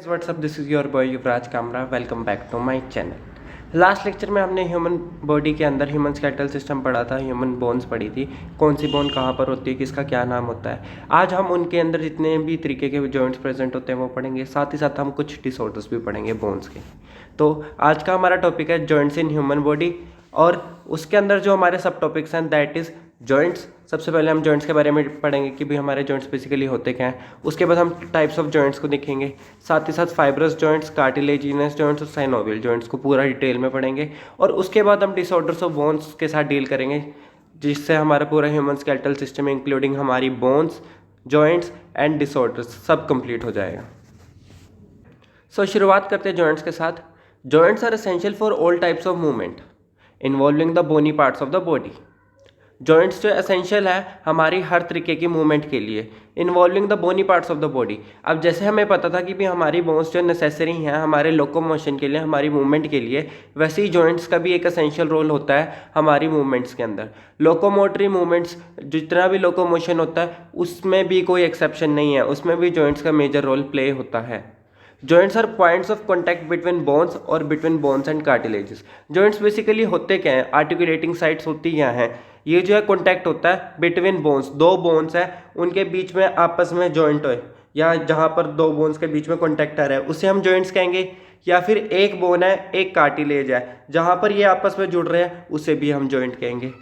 WhatsApp, this is your boy Yuvraj Kamra. Welcome back to my channel. Last lecture में हमने human body के अंदर human skeletal system पढ़ा था, ह्यूमन बोन्स पढ़ी थी, कौन सी बोन कहाँ पर होती है, किसका क्या नाम होता है। आज हम उनके अंदर जितने भी तरीके के जॉइंट्स प्रेजेंट होते हैं वो पढ़ेंगे, साथ ही साथ हम कुछ डिसऑर्डर्स भी पढ़ेंगे बोन्स के। तो आज का हमारा टॉपिक है जॉइंट्स इन ह्यूमन बॉडी, और उसके अंदर जो हमारे सब टॉपिक्स हैं दैट इज़ जॉइंट्स। सबसे पहले हम जॉइंट्स के बारे में पढ़ेंगे कि भाई हमारे जॉइंट्स बेसिकली होते क्या हैं। उसके बाद हम टाइप्स ऑफ जॉइंट्स को देखेंगे, साथ ही साथ फाइब्रस जॉइंट्स, कार्टिलेजिनस जॉइंट्स और साइनोवियल जॉइंट्स को पूरा डिटेल में पढ़ेंगे। और उसके बाद हम डिसऑर्डर्स ऑफ बोन्स के साथ डील करेंगे, जिससे हमारा पूरा ह्यूमन स्केलेटल सिस्टम इंक्लूडिंग हमारी बोन्स, जॉइंट्स एंड डिसऑर्डर्स सब कंप्लीट हो जाएगा। शुरुआत करते हैं जॉइंट्स के साथ। Joints are essential for all types of movement involving the bony parts of the body. Joints जो एसेंशियल है हमारी हर तरीके की मूवमेंट के लिए, involving the bony parts of the body. अब जैसे हमें पता था कि भी हमारी बोन्स जो नेसेसरी हैं हमारे लोकोमोशन के लिए, हमारी मूवमेंट के लिए, वैसे ही जॉइंट्स का भी एक एसेंशियल रोल होता है हमारी मूवमेंट्स के अंदर। लोकोमोटरी मूवमेंट्स, जितना भी लोकोमोशन होता है उसमें भी कोई एक्सेप्शन नहीं है, उसमें भी जॉइंट्स का मेजर रोल प्ले होता है। Joints are points of contact between bones और between bones and cartilages. Joints basically होते क्या हैं, आर्टिकुलेटिंग साइट्स होती क्या हैं। ये जो है कॉन्टैक्ट होता है बिटवीन बोन्स, दो बोन्स है उनके बीच में आपस में जॉइंट है, या जहाँ पर दो बोन्स के बीच में कॉन्टैक्ट आ रहा है उसे हम जॉइंट्स कहेंगे। या फिर एक बोन है एक कार्टिलेज है जहाँ पर ये आपस में जुड़ रहे हैं उसे भी हम जॉइंट कहेंगे।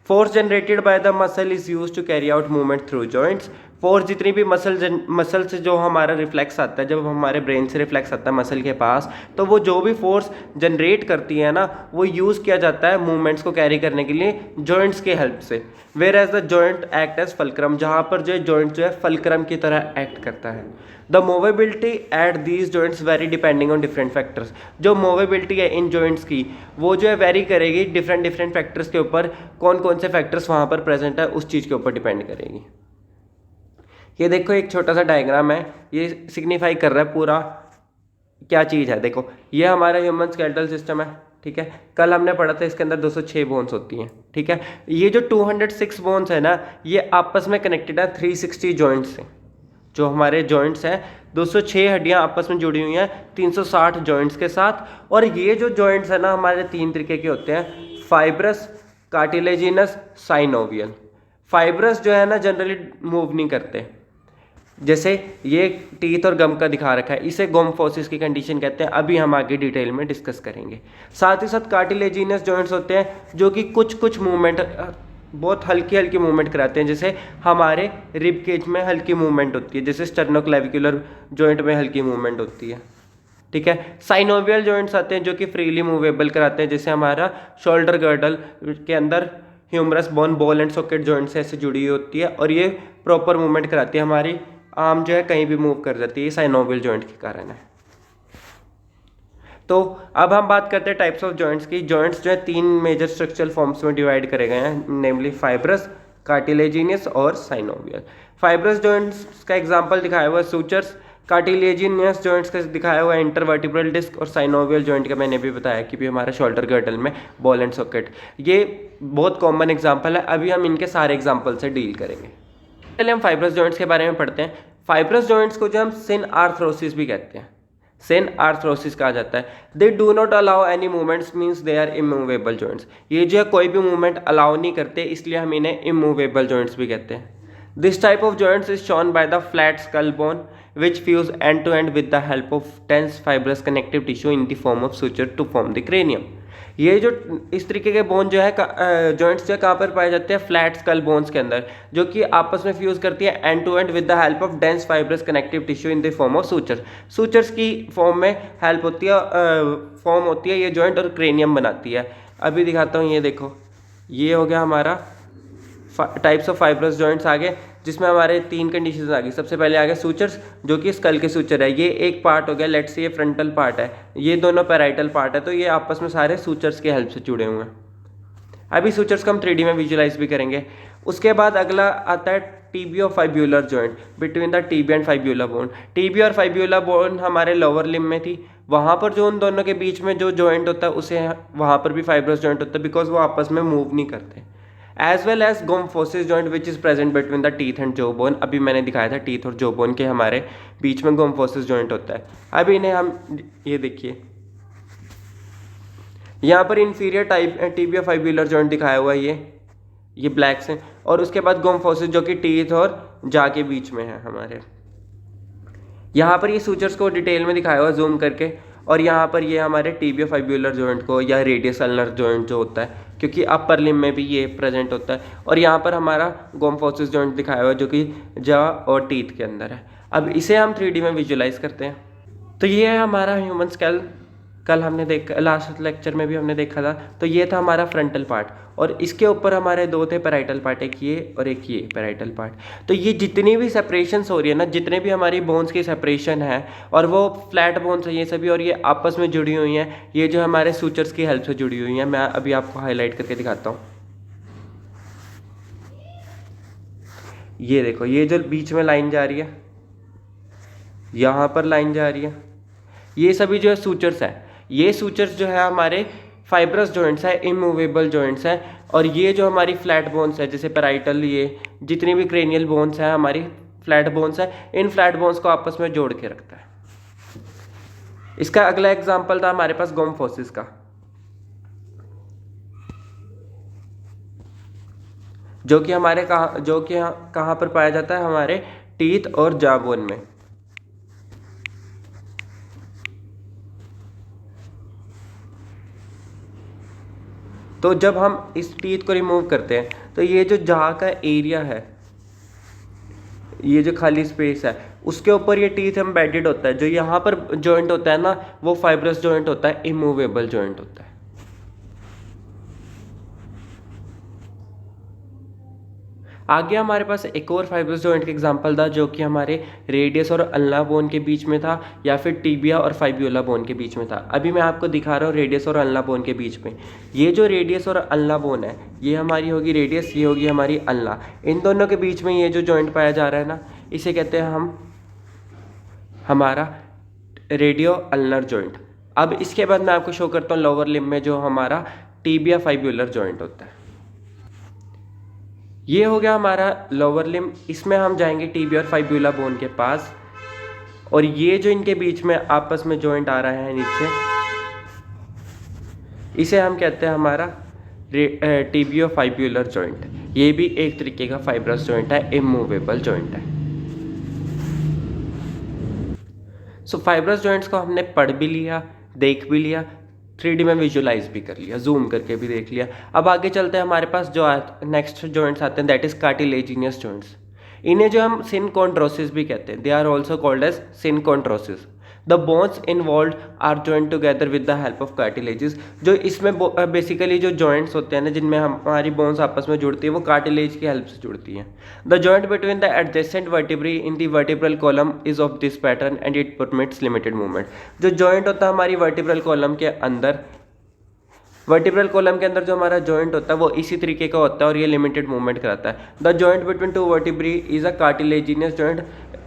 Force generated by the muscle is use to carry out movement through joints. Force जितनी भी मसल से जो हमारा रिफ्लेक्स आता है, जब हमारे ब्रेन से रिफ्लेक्स आता है मसल के पास, तो वो जो भी फोर्स जनरेट करती है ना वो यूज़ किया जाता है मूवमेंट्स को कैरी करने के लिए जॉइंट्स के हेल्प से। Where as the joint act as fulcrum, जहाँ पर जो जॉइंट जो है फलक्रम की तरह एक्ट करता है। The movability at these joints very depending on different factors. जो मूवेबिलिटी है इन जॉइंट्स की वो जो है वेरी करेगी डिफरेंट फैक्टर्स के ऊपर, कौन कौन से फैक्टर्स वहाँ पर प्रेजेंट है उस चीज़ के ऊपर डिपेंड करेगी। ये देखो एक छोटा सा डायग्राम है, ये सिग्निफाई कर रहा है पूरा क्या चीज़ है। देखो ये हमारा ह्यूमन स्केलेटल सिस्टम है, ठीक है। कल हमने पढ़ा था इसके अंदर 206 बोन्स होती हैं, ठीक है। ये जो 206 बोन्स है ना ये आपस में कनेक्टेड है 360 जॉइंट्स से। जो हमारे जॉइंट्स हैं 206 हड्डियां आपस में जुड़ी हुई हैं 360 जॉइंट्स के साथ। और ये जो जॉइंट्स है ना हमारे तीन तरीके के होते हैं, फाइब्रस, कार्टिलेजिनस, साइनोवियल। फाइब्रस जो है ना जनरली मूव नहीं करते, जैसे ये टीथ और गम का दिखा रखा है, इसे गोम्फोसिस की कंडीशन कहते हैं, अभी हम आगे डिटेल में डिस्कस करेंगे। साथ ही साथ कार्टिलेजिनस जॉइंट्स होते हैं जो कि कुछ मूवमेंट बहुत हल्की हल्की मूवमेंट कराते हैं, जैसे हमारे रिब केज में हल्की मूवमेंट होती है, जैसे स्टर्नोक्लेविकुलर जॉइंट में हल्की मूवमेंट होती है, ठीक है। साइनोवियल जॉइंट्स आते हैं जो कि फ्रीली मूवेबल कराते हैं, जैसे हमारा शोल्डर गर्डल के अंदर humerus bone ball and socket joint से ऐसे जुड़ी हुई होती है और ये प्रॉपर मूवमेंट कराती है, हमारी आर्म जो है कहीं भी मूव कर जाती है, ये साइनोवियल जॉइंट के कारण है। तो अब हम बात करते हैं टाइप्स ऑफ जॉइंट्स की। जॉइंट्स जो है तीन मेजर स्ट्रक्चरल फॉर्म्स में डिवाइड करे गए हैं, नेमली फाइब्रस, कार्टिलेजिनियस और साइनोवियल। फाइब्रस जॉइंट्स का एग्जांपल दिखाया हुआ है सूचर्स, कार्टिलेजिनियस जॉइंट्स का दिखाया हुआ है इंटरवर्टिब्रल डिस्क, और साइनोवियल जॉइंट का मैंने भी बताया कि भी हमारा शोल्डर गर्डल में बॉल एंड सॉकेट। ये बहुत कॉमन एग्जाम्पल है, अभी हम इनके सारे एग्जाम्पल से डील करेंगे। पहले हम फाइब्रस जॉइंट्स के बारे में पढ़ते हैं। फाइब्रस जॉइंट्स को जो हम सिन आर्थरोसिस भी कहते हैं, सिन आर्थरोसिस कहा जाता है। They do not allow any movements means they are immovable joints. ये जो है कोई भी मूवमेंट अलाउ नहीं करते, इसलिए हम इन्हें इमूवेबल जॉइंट्स भी कहते हैं। This type of joints is shown by the flat skull bone which fuse end to end with the help of dense fibrous connective tissue in the form of suture to form the cranium। ये जो इस तरीके के bone जो है joints जो है कहाँ पर पाए जाते हैं, फ्लैट स्कल बोन्स के अंदर, जो कि आपस में फ्यूज करती है end to end with the help of dense fibrous connective tissue in the form of suture. Sutures की फॉर्म में हेल्प होती है, फॉर्म होती है ये जॉइंट और क्रेनियम बनाती है। अभी दिखाता हूँ, ये देखो ये हो गया हमारा टाइप्स ऑफ फाइब्रस जॉइंट्स आ गए, जिसमें हमारे तीन कंडीशंस आ गई। सबसे पहले आ गए सूचर्स जो कि स्कल के सूचर है, ये एक पार्ट हो गया, लेट्स से ये फ्रंटल पार्ट है, ये दोनों पैराइटल पार्ट है, तो ये आपस में सारे सूचर्स के हेल्प से जुड़े हुए हैं। अभी सूचर्स को हम 3D में विजुलाइज भी करेंगे। उसके बाद अगला आता है tibio fibular joint between the tibia and fibular bone. Tibia और फाइब्यूलर बोन हमारे लोअर लिम्ब में थी, वहाँ पर जो उन दोनों के बीच में जो जॉइंट होता है उसे वहाँ पर भी फाइब्रस जॉइंट होता है, बिकॉज वो आपस में मूव नहीं करते। As well as gomphosis joint which is present between the teeth and jaw bone. अभी मैंने दिखाया था टीथ और जो बोन के हमारे बीच में गोम्फोसिस जॉइंट होता है। अब इन्हें हम ये देखिए, यहाँ पर इंफीरियर टाइप टिबिया फाइब्युलर जॉइंट दिखाया हुआ है, ये ब्लैक से, और उसके बाद गोम्फोसिस जो कि टीथ और जा के बीच में है हमारे। यहाँ पर ये सूचर्स को डिटेल में दिखाया हुआ जूम करके, और यहाँ पर ये हमारे टिबिया फाइब्युलर जॉइंट को या रेडियस अल्नर जॉइंट जो होता है, क्योंकि अपर लिम्ब में भी ये प्रेजेंट होता है, और यहाँ पर हमारा गोम्फोसिस जॉइंट दिखाया हुआ है जो कि जा और टीथ के अंदर है। अब इसे हम 3D में विजुलाइज करते हैं। तो ये है हमारा ह्यूमन स्केल। कल हमने देखा, लास्ट लेक्चर में भी हमने देखा था। तो ये था हमारा फ्रंटल पार्ट, और इसके ऊपर हमारे दो थे पैराइटल पार्ट, एक ये और एक ये पैराइटल पार्ट। तो ये जितनी भी सेपरेशंस हो रही है ना, जितने भी हमारी बोन्स की सेपरेशन है, और वो फ्लैट बोन्स है ये सभी, और ये आपस में जुड़ी हुई हैं, ये जो हमारे सूचर्स की हेल्प से जुड़ी हुई हैं। मैं अभी आपको हाईलाइट करके दिखाता हूँ। ये देखो, ये जो बीच में लाइन जा रही है, यहाँ पर लाइन जा रही है, ये सभी जो है सूचर्स है। ये सूचर्स जो है हमारे फाइब्रस जॉइंट्स है, इमूवेबल जॉइंट्स है। और ये जो हमारी फ्लैट बोन्स है, जैसे पैराइटल, ये जितनी भी क्रेनियल बोन्स है हमारी फ्लैट बोन्स है, इन फ्लैट बोन्स को आपस में जोड़ के रखता है। इसका अगला एग्जांपल था हमारे पास गोम्फोसिस का, जो कि हमारे कहाँ पर पाया जाता है, हमारे टीथ और जॉ बोन में। तो जब हम इस टीथ को रिमूव करते हैं, तो ये जो जहाँ का एरिया है, ये जो खाली स्पेस है, उसके ऊपर ये टीथ एम्बेडेड होता है। जो यहाँ पर जॉइंट होता है ना, वो फाइब्रस जॉइंट होता है, इमूवेबल जॉइंट होता है। आगे हमारे पास एक और फाइब्रस जॉइंट का एग्जांपल था, जो कि हमारे रेडियस और अल्ना बोन के बीच में था, या फिर टिबिया और फाइब्यूला बोन के बीच में था। अभी मैं आपको दिखा रहा हूँ रेडियस और अल्ना बोन के बीच में। ये जो रेडियस और अल्ना बोन है, ये हमारी होगी रेडियस, ये होगी हमारी अल्ना। इन दोनों के बीच में ये जो जॉइंट पाया जा रहा है ना, इसे कहते हैं हम हमारा रेडियो अल्नर जॉइंट। अब इसके बाद मैं आपको शो करता हूँ लोअर लिम्ब में जो हमारा टिबिया फाइब्यूलर जॉइंट होता है। ये हो गया हमारा लोअर लिम्ब। इसमें हम जाएंगे टिबिया और फाइब्यूला बोन के पास, और ये जो इनके बीच में आपस में जॉइंट आ रहा है नीचे, इसे हम कहते हैं हमारा टिबियो फाइब्यूलर जॉइंट। ये भी एक तरीके का फाइब्रस जॉइंट है, इमूवेबल जॉइंट है। सो फाइब्रस जॉइंट्स को हमने पढ़ भी लिया, देख भी लिया, 3D में विजुलाइज भी कर लिया, जूम करके भी देख लिया। अब आगे चलते हैं, हमारे पास जो नेक्स्ट जॉइंट्स आते हैं, दैट इज कार्टिलेजिनियस जॉइंट्स। इन्हें जो हम सिनकोंड्रोसिस भी कहते हैं, they are also called as synchondrosis. The bones involved are joint together with the help of cartilages. जो इसमें बेसिकली जो जॉइंट्स होते हैं ना, जिनमें हमारी बोन्स आपस में जुड़ती है, वो कार्टिलेज की हेल्प से जुड़ती हैं। The joint between the adjacent vertebrae in the vertebral column is of this pattern and it permits limited movement. जो जॉइंट होता है हमारी वर्टिब्रल कॉलम के अंदर, वर्टिब्रल कॉलम के अंदर जो हमारा जॉइंट होता है वो इसी तरीके का होता है, और ये लिमिटेड मूवमेंट कराता है। The joint between two vertebrae is a cartilaginous joint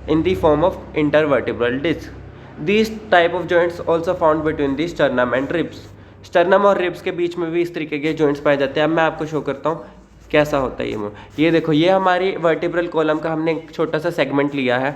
in the form of intervertebral disc. These type of joints also found between the sternum and ribs। Sternum और रिब्स के बीच में भी इस तरीके के जॉइंट्स पाए जाते हैं। अब मैं आपको शो करता हूँ कैसा होता है ये देखो, ये हमारी वर्टिब्रल कॉलम का हमने एक छोटा सा सेगमेंट लिया है,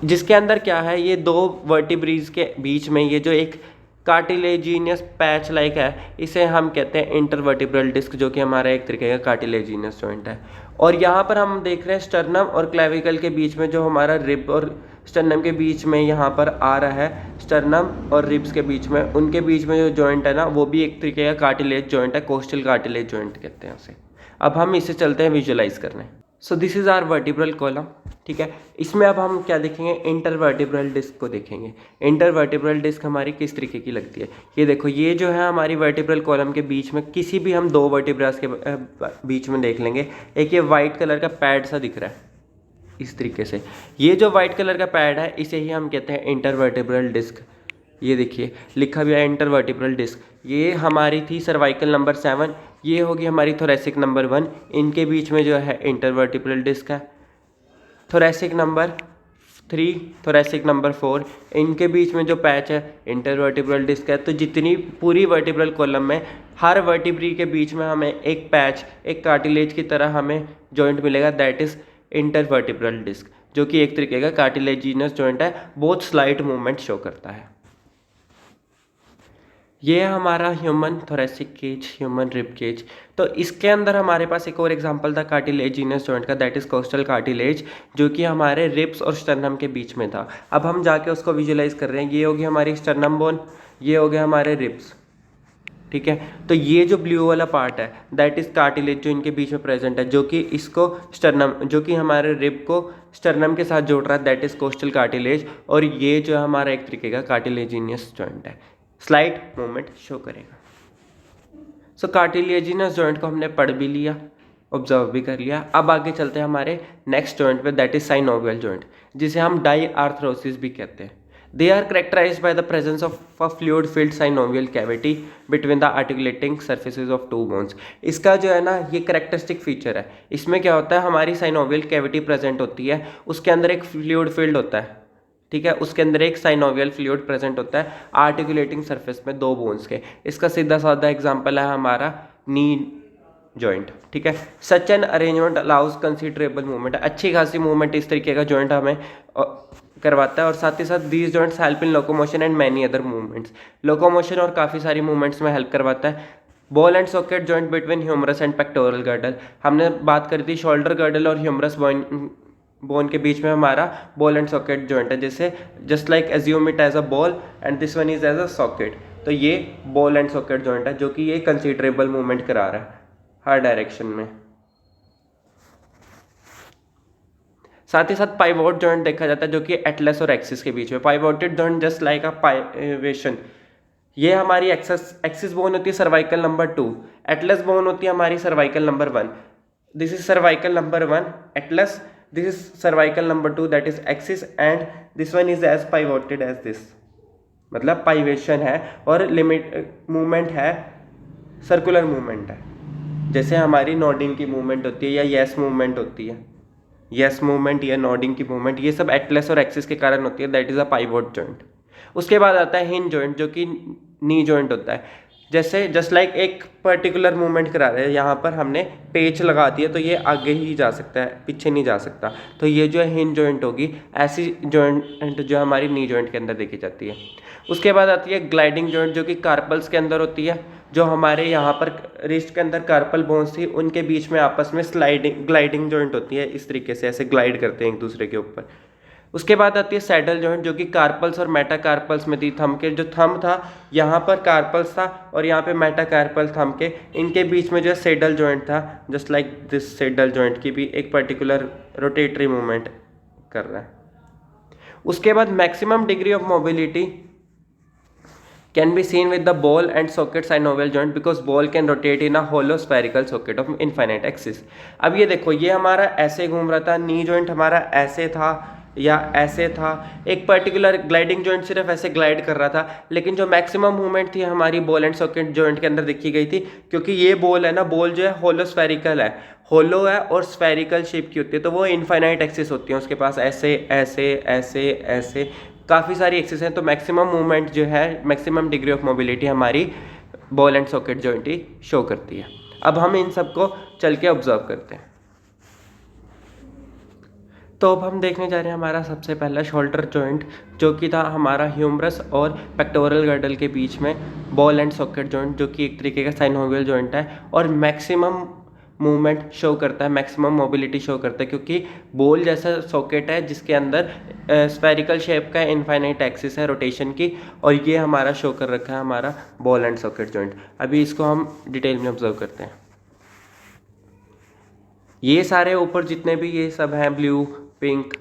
जिसके अंदर क्या है, ये दो वर्टिब्रीज के बीच में ये जो एक कार्टिलेजिनियस पैच लाइक है, इसे हम कहते हैं इंटरवर्टिब्रल डिस्क, जो कि हमारा एक तरीके का कार्टिलेजिनियस जॉइंट है। और यहाँ पर हम देख रहे हैं स्टर्नम और क्लेविकल के बीच में जो हमारा रिब और स्टर्नम के बीच में यहाँ पर आ रहा है, स्टर्नम और रिब्स के बीच में, उनके बीच में जो जॉइंट है ना, वो भी एक तरीके का कार्टिलेज जॉइंट है, कोस्टल कार्टिलेज जॉइंट कहते हैं उसे। अब हम इसे चलते हैं विजुलाइज करने। So this is our vertebral column, ठीक है। इसमें अब हम क्या देखेंगे, इंटरवर्टिब्रल डिस्क को देखेंगे। इंटरवर्टिब्रल डिस्क हमारी किस तरीके की लगती है, ये देखो, ये जो है हमारी वर्टिब्रल कॉलम के बीच में, किसी भी हम दो वर्टिब्रास के बीच में देख लेंगे, एक ये वाइट कलर का पैड सा दिख रहा है इस तरीके से। ये जो वाइट कलर का पैड है, इसे ही हम कहते हैं इंटरवर्टिब्रल डिस्क। ये देखिए लिखा भी है इंटरवर्टिब्रल डिस्क। ये हमारी थी सर्वाइकल नंबर 7, ये होगी हमारी थोरेसिक नंबर 1। इनके बीच में जो है इंटरवर्टिब्रल डिस्क है। थोरेसिक नंबर 3, thoracic नंबर 4, इनके बीच में जो पैच है इंटरवर्टिब्रल डिस्क है। तो जितनी पूरी वर्टिब्रल कॉलम में हर वर्टिब्री के बीच में हमें एक पैच, एक कार्टिलेज की तरह हमें जॉइंट मिलेगा, दैट इज इंटरवर्टिब्रल डिस्क, जो कि एक तरीके का कार्टिलेजिनस जॉइंट है, बहुत स्लाइट मूवमेंट शो करता है। ये है हमारा human thoracic cage, human rib cage. तो इसके अंदर हमारे पास एक और एग्जांपल था कार्टिलेजिनस जॉइंट का, दैट इज कोस्टल कार्टिलेज, जो कि हमारे रिब्स और स्टर्नम के बीच में था। अब हम जाके उसको विजुलाइज कर रहे हैं। ये हो गया हमारी स्टर्नम बोन, ये हो गया हमारे रिब्स, ठीक है। तो ये जो ब्लू वाला पार्ट है दैट इज कार्टिलेज जो इनके बीच में प्रेजेंट है, जो कि इसको स्टर्नम, जो कि हमारे रिब को स्टर्नम के साथ जोड़ रहा है, दैट इज कोस्टल कार्टिलेज। और ये जो है हमारा एक तरीके का कार्टिलेजिनियस जॉइंट है, स्लाइड मूवमेंट शो करेगा। सो कार्टिलेजिनस जॉइंट को हमने पढ़ भी लिया, ऑब्जर्व भी कर लिया। अब आगे चलते हैं हमारे नेक्स्ट जॉइंट पे, दैट इज साइनोवियल जॉइंट, जिसे हम डाईआर्थरोसिस भी कहते हैं। They are characterized by the presence of a fluid-filled synovial cavity between the articulating surfaces of two bones. इसका जो है ना ये करेक्टरिस्टिक फीचर है। इसमें क्या होता है, हमारी साइनोवियल कैविटी प्रेजेंट होती है, उसके अंदर एक फ्लूइड फील्ड होता है, ठीक है, उसके अंदर एक साइनोवियल फ्लूइड प्रेजेंट होता है आर्टिकुलेटिंग सरफेस में दो बोन्स के। इसका सीधा साधा एग्जांपल है हमारा नी जॉइंट, ठीक है। Such an arrangement allows considerable movement, अच्छी खासी मूवमेंट इस तरीके का जॉइंट हमें करवाता है। और साथ ही साथ these joints help in locomotion and many other movements, locomotion और काफ़ी सारी मूवमेंट्स में हेल्प करवाता है। Ball and socket joint between humerus and pectoral girdle, हमने बात करी थी शोल्डर गर्डल और ह्यूमरस बोन के बीच में हमारा बॉल एंड सॉकेट जॉइंट है। जैसे just like assume it as a ball and this one is as a socket, तो ये बॉल एंड सॉकेट जॉइंट है, जो कि ये कंसिडरेबल मूवमेंट करा रहा है हर डायरेक्शन में। साथ ही साथ पाइवोट जॉइंट देखा जाता है, जो कि एटलस और एक्सिस के बीच में। Pivoted joint just like a पाइवेशन, ये हमारी एक्सिस बोन होती है सर्वाइकल नंबर 2, एटलस बोन होती है हमारी cervical number 1। This is cervical number 1 atlas, this is cervical number 2 that is axis, and this one is as pivoted as this, मतलब pivotation है और लिमिट मूवमेंट है, circular movement है। जैसे हमारी नोडिंग की मूवमेंट होती है या येस मूवमेंट होती है, येस मूवमेंट या नोडिंग की मूवमेंट, ये सब एटलस और एक्सिस के कारण होती है, that is a pivot joint. उसके बाद आता है हिंज जॉइंट, जो कि नी जॉइंट होता है। जैसे जस्ट लाइक एक पर्टिकुलर मूवमेंट करा रहे हैं, यहाँ पर हमने पेच लगा दिया तो ये आगे ही जा सकता है, पीछे नहीं जा सकता, तो ये जो है हिंज जॉइंट होगी। ऐसी जॉइंट जो हमारी नी जॉइंट के अंदर देखी जाती है। उसके बाद आती है ग्लाइडिंग जॉइंट, जो कि कार्पल्स के अंदर होती है, जो हमारे यहाँ पर रिस्ट के अंदर कार्पल बोन्स थी उनके बीच में आपस में ग्लाइडिंग जॉइंट होती है, इस तरीके से ऐसे ग्लाइड करते हैं एक दूसरे के ऊपर। उसके बाद आती है सैडल जॉइंट, जो कि कार्पल्स और मेटाकार्पल्स में थी। थंब के जो थंब था यहाँ पर कार्पल्स था और यहाँ पे मेटाकार्पल थंब के, इनके बीच में जो सैडल जॉइंट था, just like this saddle joint की भी एक पर्टिकुलर रोटेटरी मूवमेंट कर रहा है। उसके बाद maximum degree of mobility can be seen with the ball and socket synovial joint because ball can rotate in a hollow spherical socket of infinite axis। अब ये देखो, ये हमारा ऐसे घूम रहा था, नी जॉइंट हमारा ऐसे था या ऐसे था, एक पर्टिकुलर ग्लाइडिंग जॉइंट सिर्फ ऐसे ग्लाइड कर रहा था, लेकिन जो मैक्सिमम मूवमेंट थी हमारी बॉल एंड सॉकेट जॉइंट के अंदर देखी गई थी, क्योंकि ये बॉल है ना, बॉल जो है होलो स्फेरिकल है, होलो है और स्फेरिकल शेप की होती है, तो वो इनफाइनाइट एक्सिस होती है उसके पास, ऐसे ऐसे ऐसे ऐसे काफ़ी सारी एक्सिस हैं। तो मैक्सिमम मूवमेंट जो है, मैक्सिमम डिग्री ऑफ मोबिलिटी हमारी ball and socket joint he show करती है। अब हम इन सबको चल के ऑब्जर्व करते हैं। तो अब हम देखने जा रहे हैं हमारा सबसे पहला शोल्डर जॉइंट, जो कि था हमारा ह्यूमरस और पेक्टोरल गर्डल के बीच में बॉल एंड सॉकेट जॉइंट, जो कि एक तरीके का साइनोवियल जॉइंट है और मैक्सिमम मूवमेंट शो करता है, मैक्सिमम मोबिलिटी शो करता है, क्योंकि बॉल जैसा सॉकेट है जिसके अंदर स्फेरिकल शेप का इनफाइनाइट एक्सिस है रोटेशन की, और ये हमारा शो कर रखा है हमारा बॉल एंड सॉकेट जॉइंट। अभी इसको हम डिटेल में ऑब्जर्व करते हैं। ये सारे ऊपर जितने भी ये सब हैं, blue, pink,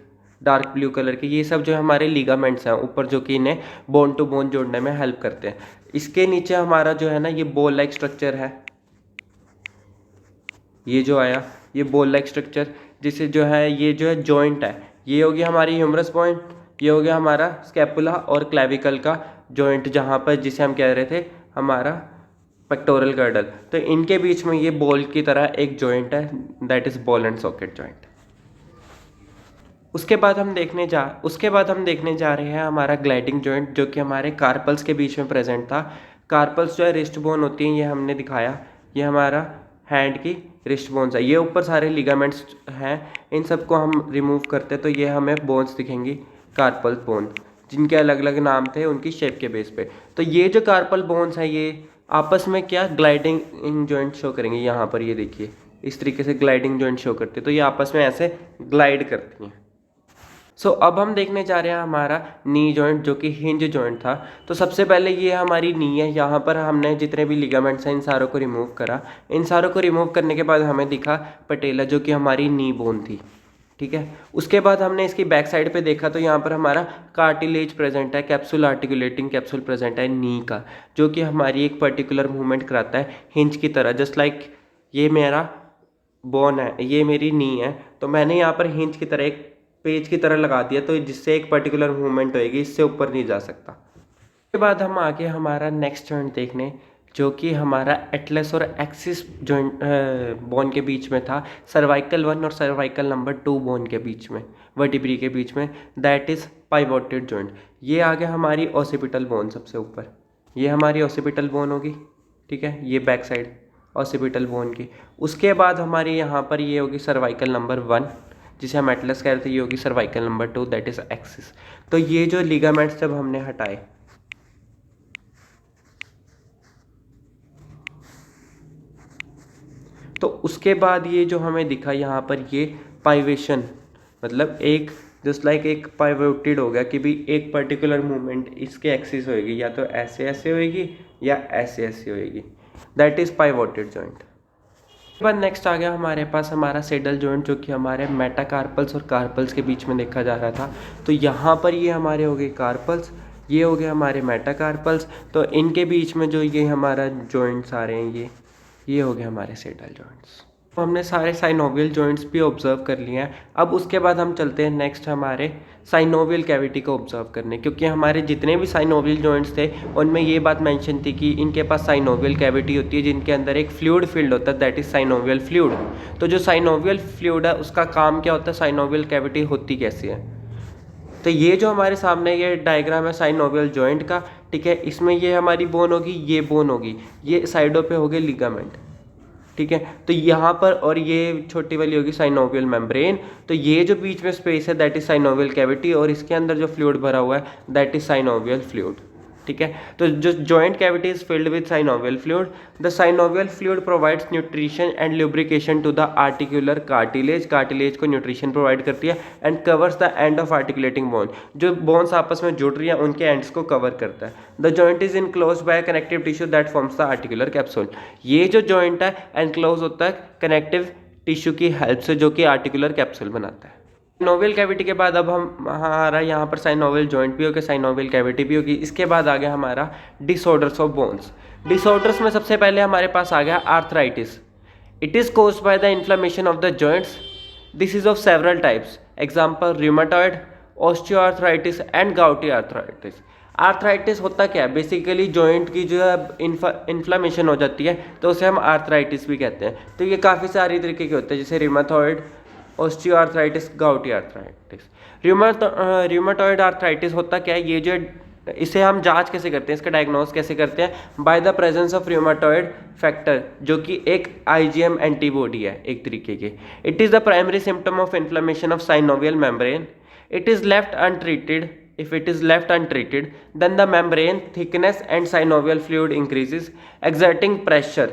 dark blue colour के, ये सब जो हमारे लिगामेंट्स हैं ऊपर, जो कि इन्हें बोन टू बोन जोड़ने में हेल्प करते हैं। इसके नीचे हमारा जो है ना, ये बॉल लाइक स्ट्रक्चर है, ये जो आया ये बॉल लाइक स्ट्रक्चर, जिसे जो है ये जो है जॉइंट है, ये हो गया हमारी ह्यूमरस पॉइंट, ये हो गया हमारा स्कैपुला और क्लैविकल का जॉइंट, जहाँ पर जिसे हम कह रहे थे हमारा पेक्टोरल गर्डल। तो इनके बीच में ये बॉल की तरह एक जॉइंट है, that is ball and socket joint. उसके बाद हम देखने जा रहे हैं हमारा ग्लाइडिंग जॉइंट, जो कि हमारे कार्पल्स के बीच में प्रेजेंट था। कार्पल्स जो है रिस्ट बोन होती हैं, ये हमने दिखाया। ये हमारा हैंड की रिस्ट बोन्स है। ये ऊपर सारे लिगामेंट्स हैं, इन सबको हम रिमूव करते तो ये हमें बोन्स दिखेंगी, कार्पल बोन, जिनके अलग अलग नाम थे उनकी शेप के बेस पे। तो ये जो कार्पल बोन्स हैं ये आपस में क्या ग्लाइडिंग जॉइंट शो करेंगे। यहाँ पर ये देखिए इस तरीके से ग्लाइडिंग जॉइंट शो करते हैं, तो ये आपस में ऐसे ग्लाइड करती हैं। अब हम देखने जा रहे हैं हमारा नी जॉइंट, जो कि हिंज जॉइंट था। तो सबसे पहले ये हमारी नी है। यहाँ पर हमने जितने भी लिगामेंट्स हैं इन सारों को रिमूव करा। इन सारों को रिमूव करने के बाद हमें दिखा पटेला, जो कि हमारी नी बोन थी। ठीक है, उसके बाद हमने इसकी बैक साइड पे देखा तो यहाँ पर हमारा कार्टिलेज प्रेजेंट है, कैप्सूल आर्टिकुलेटिंग कैप्सूल प्रेजेंट है नी का, जो कि हमारी एक पर्टिकुलर मूवमेंट कराता है हिंज की तरह। जस्ट लाइक ये मेरा बोन है, ये मेरी नी है, तो मैंने यहाँ पर हिंज की तरह एक पेज की तरह लगा दिया, तो जिससे एक पर्टिकुलर मूवमेंट होएगी, इससे ऊपर नहीं जा सकता। उसके बाद हम आगे हमारा नेक्स्ट जॉइंट देखने, जो कि हमारा एटलस और एक्सिस जॉइंट बोन के बीच में था, सर्वाइकल 1 और सर्वाइकल नंबर 2 बोन के बीच में, वर्टिब्री के बीच में, दैट इज़ पाइवोटेड जॉइंट। ये आ गया हमारी ऑसिपिटल बोन सबसे ऊपर, ये हमारी ऑसिपिटल बोन होगी। ठीक है, ये बैक साइड ऑसिपिटल बोन की। उसके बाद हमारी यहाँ पर ये होगी सर्वाइकल नंबर 1, जिसे हम एटलस कह रहे थे, ये होगी cervical number 2, that is axis. तो ये जो लिगामेंट्स जब हमने हटाए, तो उसके बाद ये जो हमें दिखा यहाँ पर ये पाइवेशन, मतलब एक जस्ट लाइक एक पाइवोटेड हो गया कि भी एक पर्टिकुलर मूवमेंट इसके एक्सिस होएगी, या तो ऐसे ऐसे होएगी या ऐसे ऐसे होएगी, दैट इज पाइवोटेड जॉइंट। उसके बाद नेक्स्ट आ गया हमारे पास हमारा सेडल जॉइंट, जो कि हमारे मेटाकार्पल्स और कार्पल्स के बीच में देखा जा रहा था। तो यहाँ पर ये हमारे हो गए कार्पल्स, ये हो गए हमारे मेटाकार्पल्स, तो इनके बीच में जो ये हमारा जॉइंट्स आ रहे हैं, ये हो गए हमारे सेडल जॉइंट्स। तो हमने सारे साइनोवियल जॉइंट्स भी ऑब्जर्व कर लिए हैं। अब उसके बाद हम चलते हैं नेक्स्ट हमारे साइनोवियल कैविटी को ऑब्जर्व करने, क्योंकि हमारे जितने भी साइनोवियल जॉइंट्स थे उनमें ये बात मेंशन थी कि इनके पास साइनोवियल कैविटी होती है, जिनके अंदर एक फ्लूइड फील्ड होता है, दैट इज साइनोवियल फ्लूइड। तो जो साइनोवियल फ्लूइड है उसका काम क्या होता है, साइनोवियल कैविटी होती कैसी है। तो ये जो हमारे सामने ये डायग्राम है साइनोवियल जॉइंट का, ठीक है, इसमें ये हमारी बोन होगी, ये बोन होगी, ये साइडों पे हो गए लिगामेंट। ठीक है, तो यहाँ पर और ये छोटी वाली होगी साइनोवियल मेम्ब्रेन। तो ये जो बीच में स्पेस है दैट इज साइनोवियल कैविटी, और इसके अंदर जो फ्लूइड भरा हुआ है दैट इज साइनोवियल फ्लूइड। ठीक है, तो जो joint cavity is filled with synovial fluid. The synovial fluid provides nutrition and lubrication to the articular cartilage, cartilage को न्यूट्रिशन प्रोवाइड करती है, and covers the end of articulating bone, जो bones आपस में जुड़ रही हैं उनके एंड्स को कवर करता है। The joint is enclosed bye connective tissue that forms the articular capsule. ये जो जॉइंट है एनक्लोज होता है कनेक्टिव टिश्यू की हेल्प से, जो कि आर्टिकुलर कैप्सूल बनाता है। साइनोवियल कैविटी के बाद अब हमारा यहाँ पर साइनोवियल जॉइंट भी होगी, साइनोवियल कैविटी भी होगी। इसके बाद आ गया हमारा डिसऑर्डर्स ऑफ बोन्स। डिसऑर्डर्स में सबसे पहले हमारे पास आ गया arthritis. It is caused by the inflammation of the joints. This is of several types, example rheumatoid, osteoarthritis and gouty arthritis. Arthritis होता क्या है, बेसिकली जॉइंट की जो है इन्फ्लेमेशन हो जाती है, तो उसे हम आर्थराइटिस भी कहते हैं। तो ये काफ़ी सारी तरीके के होते हैं, जैसे रिमाटॉइड, ऑस्टियोआर्थराइटिस, गाउटी आर्थराइटिस। रिमाटॉइड आर्थराइटिस होता क्या है, ये जो इसे हम जांच कैसे करते हैं, इसका डायग्नोस कैसे करते हैं, by the presence of rheumatoid factor, जो कि एक आईजीएम एंटीबॉडी है एक तरीके के। It is the primary symptom of inflammation of synovial membrane. It is left untreated, if it is left untreated, then the membrane thickness and synovial fluid increases, exerting pressure।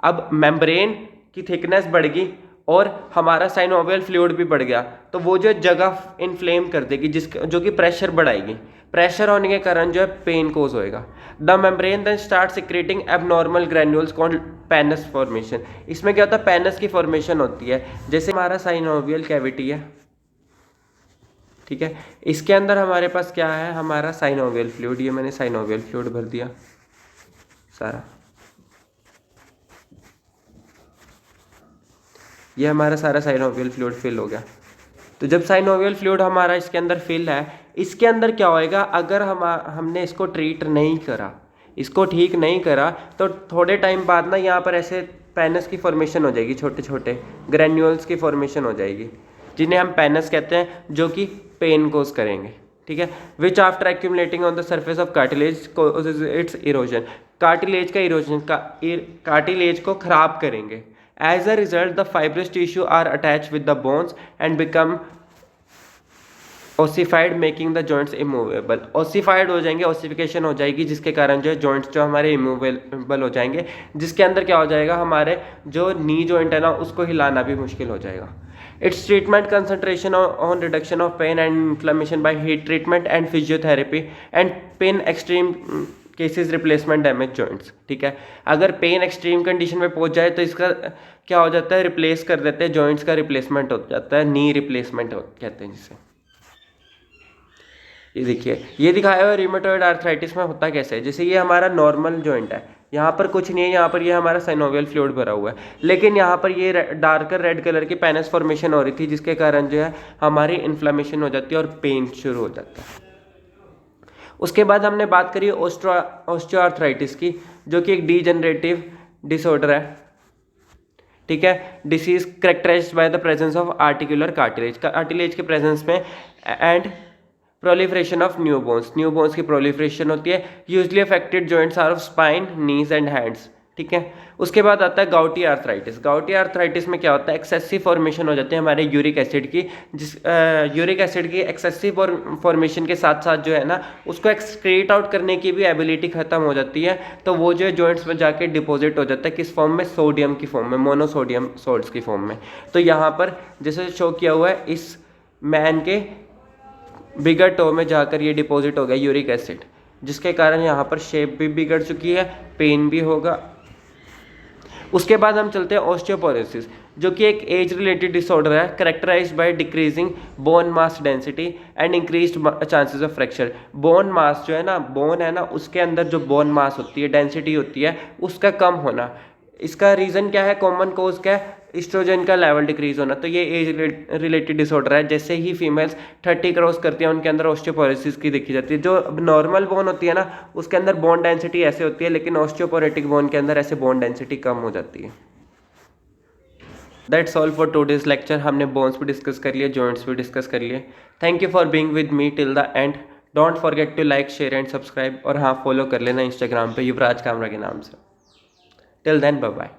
अब membrane की thickness बढ़ गई और हमारा synovial fluid भी बढ़ गया, तो वो जो जगह इन्फ्लेम कर देगी, जो कि प्रेशर बढ़ाएगी। प्रेशर होने के कारण जो है पेन कोज होएगा। The membrane then start secreting abnormal granules called pannus formation. इसमें क्या होता है, पेनस की फॉर्मेशन होती है। जैसे हमारा साइनोवियल कैविटी है, ठीक है, इसके अंदर हमारे पास क्या है, हमारा साइनोवियल फ्लूइड। ये मैंने साइनोवियल फ्लूइड भर दिया सारा, ये हमारा सारा साइनोवियल फ्लूइड फिल हो गया। तो जब साइनोवियल फ्लूइड हमारा इसके अंदर फिल है, इसके अंदर क्या होएगा, अगर हमने इसको ट्रीट नहीं करा, इसको ठीक नहीं करा, तो थोड़े टाइम बाद ना यहाँ पर ऐसे पेनस की फॉर्मेशन हो जाएगी, छोटे छोटे ग्रैन्यूल्स की फॉर्मेशन हो जाएगी। जिन्हें हम पेनस कहते हैं, जो कि पेन कोज करेंगे, ठीक है। Which after accumulating on the surface of cartilage causes its erosion, cartilage का इरोजन कार्टिलेज को खराब करेंगे। As a result the fibrous tissue are attach with the bones and become ossified making the joints immovable, ossified हो जाएंगे, ossification हो जाएगी, जिसके कारण जो है जॉइंट्स जो हमारे इमूवेबल हो जाएंगे, जिसके अंदर क्या हो जाएगा, हमारे जो नी जॉइंट है ना उसको हिलाना भी मुश्किल हो जाएगा। Its treatment concentration on reduction of pain and inflammation by heat treatment and physiotherapy and pain extreme cases replacement damage joints, ठीक है। अगर पेन एक्सट्रीम कंडीशन में पहुंच जाए तो इसका क्या हो जाता है, रिप्लेस कर देते हैं, जॉइंट्स का रिप्लेसमेंट हो जाता है, नी रिप्लेसमेंट कहते हैं जिसे। ये देखिए, ये दिखाया हुआ रिमेटॉइड आर्थराइटिस में होता कैसे है। जैसे ये हमारा नॉर्मल जॉइंट है, यहाँ पर कुछ नहीं है, यहाँ पर ये हमारा साइनोवियल फ्लूइड भरा हुआ है, लेकिन यहाँ पर ये डार्कर रेड कलर की पेनस फॉर्मेशन हो रही थी, जिसके कारण जो है हमारी इन्फ्लेमेशन हो जाती है और पेन शुरू हो जाता है। उसके बाद हमने बात करी ऑस्टियोआर्थराइटिस की, जो कि एक डीजनरेटिव डिसऑर्डर है, ठीक है। Disease characterized by the presence of articular cartilage के प्रेजेंस में and proliferation of new bones की प्रोलिफरेशन होती है। Usually affected joints are of spine, knees and hands, ठीक है। उसके बाद आता है गाउटी आर्थराइटिस। गाउटी आर्थराइटिस में क्या होता है, एक्सेसिव फॉर्मेशन हो जाती है हमारे यूरिक एसिड की, यूरिक एसिड की एक्सेसिव फॉर्मेशन के साथ साथ जो है ना उसको एक्सक्रीट आउट करने की भी एबिलिटी खत्म हो जाती है, तो वो जो है जॉइंट्स में जाके डिपॉजिट हो जाता है, किस फॉर्म में, सोडियम की फॉर्म में, मोनोसोडियम सॉल्ट्स की फॉर्म में। तो यहाँ पर जैसे शो किया हुआ है, इस मैन के बिगर टो में जाकर ये डिपॉजिट हो गया यूरिक एसिड, जिसके कारण यहाँ पर शेप भी बिगड़ चुकी है, पेन भी होगा। उसके बाद हम चलते हैं ऑस्टियोपोरोसिस, जो कि एक एज रिलेटेड डिसऑर्डर है, characterized by decreasing bone mass density and increased chances of fracture. Bone mass जो है ना, बोन है ना, उसके अंदर जो बोन मास होती है, डेंसिटी होती है, उसका कम होना। इसका रीज़न क्या है, कॉमन कोज क्या है, एस्ट्रोजन का लेवल डिक्रीज होना। तो ये एज रिलेटेड डिसऑर्डर है। जैसे ही फीमेल्स 30 क्रॉस करती हैं, उनके अंदर ऑस्टियोपोरोसिस की देखी जाती है। जो नॉर्मल बोन होती है ना, उसके अंदर बोन डेंसिटी ऐसे होती है, लेकिन ऑस्टियोपोरोटिक बोन के अंदर ऐसे बोन डेंसिटी कम हो जाती है। That's all for today's lecture. हमने बोन्स भी डिस्कस कर लिए, जॉइंट्स भी डिस्कस कर लिए। Thank you for being with me till the end. Don't forget to like, share and subscribe, और हाँ, फॉलो कर लेना इंस्टाग्राम पे युवराज कामरा के नाम से। Till then, bye bye.